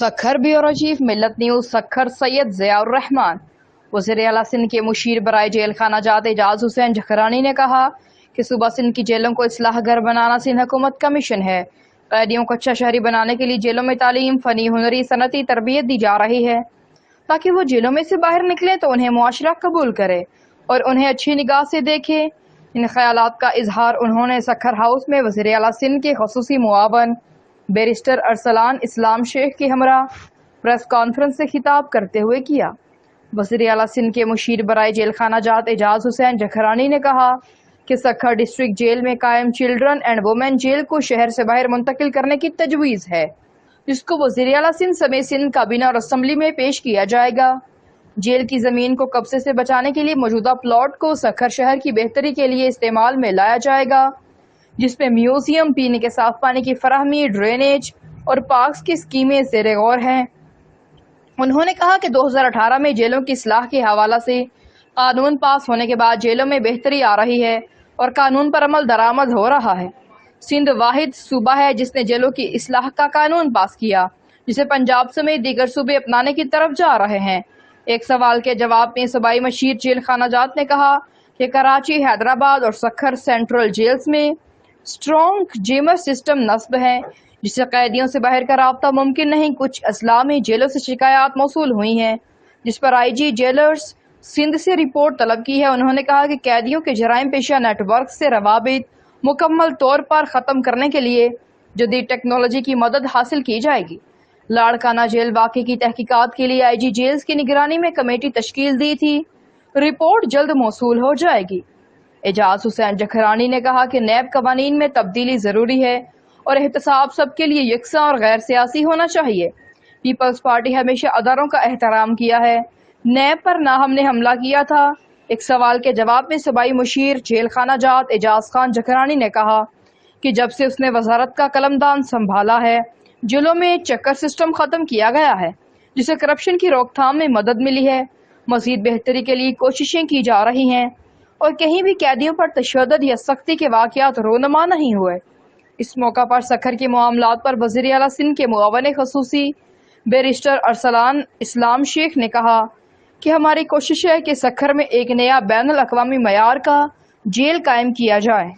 Sukkur bureau chief मिल्लत news Sukkur Syed Ziaur Rahman. वज़ीर आला सिंध के मुशीर बराए जेल खाना जात एजाज हुसैन जखरानी ने कहा कि सूबा सिंध की जेलों को इस्लाह घर बनाना सिंध हुकूमत का मिशन है। कैदियों को अच्छा शहरी बनाने के लिए जेलों में तालीम, फनी, हुनरी, सनती तरबियत दी जा रही है ताकि वो जेलों में से बाहर निकले तो उन्हें मुआशरा कबूल करे और उन्हें अच्छी निगाह से देखे। इन ख्यालात का इजहार उन्होंने सखर हाउस में वज़ीर आला सिंध के खुसूसी मुआवन बैरिस्टर अरसलान इस्लाम शेख के हमरा प्रेस कॉन्फ्रेंस से खिताब करते हुए किया। वज़ीर आला सिंध के मुशीर बराए जेल खाना जात एजाज हुसैन जखरानी ने कहा कि सखर डिस्ट्रिक्ट जेल में कायम चिल्ड्रन एंड वुमेन जेल को शहर से बाहर मुंतकिल करने की तजवीज़ है, जिसको वज़ीर आला सिंध समेत सिंध काबीना और असम्बली में पेश किया जाएगा। जेल की ज़मीन को कब्जे से बचाने के लिए मौजूदा प्लॉट को सखर शहर की बेहतरी के लिए इस्तेमाल में लाया जाएगा, जिसमें म्यूजियम, पीने के साफ पानी की फराहमी, ड्रेनेज और पार्क्स की स्कीमें ज़ेर गौर हैं। उन्होंने कहा कि 2018 में जेलों की इस्लाह के हवाला से कानून पास होने के बाद जेलों में बेहतरी आ रही है और कानून पर अमल दरामद हो रहा है। सिंध वाहिद सूबा है जिसने जेलों की इस्लाह का कानून पास किया, जिसे पंजाब समेत दीगर सूबे अपनाने की तरफ जा रहे हैं। एक सवाल के जवाब में सूबाई मशीर जेल खाना जात ने कहा कि कराची, हैदराबाद और सखर सेंट्रल जेल्स में स्ट्रॉन्ग जेमर सिस्टम नस्ब है, जिससे कैदियों से बाहर का राब्ता मुमकिन नहीं। कुछ अजला में जेलों से शिकायत मौसूल हुई हैं, जिस पर IG जेलर्स सिंध से रिपोर्ट तलब की है। उन्होंने कहा कि कैदियों के जराइम पेशा नेटवर्क से रवाबित मुकम्मल तौर पर ख़त्म करने के लिए जदीद टेक्नोलॉजी की मदद हासिल की जाएगी। लाड़काना जेल वाक़े की तहकीकात के लिए IG जेल्स की निगरानी में कमेटी तश्कील दी थी, रिपोर्ट जल्द मौसूल हो जाएगी। एजाज हुसैन जखरानी ने कहा कि नैब कवानीन में तब्दीली ज़रूरी है और एहतसाब सबके लिए यकसा और गैर सियासी होना चाहिए। पीपल्स पार्टी हमेशा अदारों का एहतराम किया है। नैब पर ना हमने हमला किया था। एक सवाल के जवाब में सूबाई मुशीर जेल खाना जात एजाज खान जखरानी ने कहा कि जब से उसने वजारत का कलमदान संभाला है, जेलों में चक्कर सिस्टम ख़त्म किया गया है, जिससे करप्शन की रोकथाम में मदद मिली है। मज़ीद बेहतरी के लिए कोशिशें की जा रही हैं और कहीं भी कैदियों पर तशद्दुद या सख्ती के वाक़यात रोनमा नहीं हुए। इस मौका पर सखर के मामलात पर वज़ीर आला सिंध के मुआवन खुसूसी बैरिस्टर अरसलान इस्लाम शेख ने कहा कि हमारी कोशिश है कि सखर में एक नया बैनुल अक़वामी मयार का जेल कायम किया जाए।